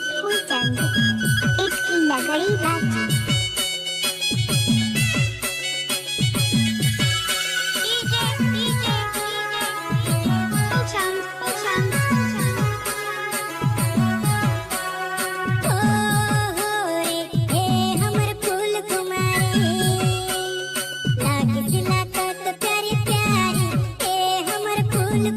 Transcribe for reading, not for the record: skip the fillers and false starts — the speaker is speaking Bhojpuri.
फूलचंद इसकी नगरी रांची। डीजे डीजे फूलचंद फूलचंद हो रे हे हमर फूल कुमारी लागे सिला तो प्यारी प्यारी हे हमर फूल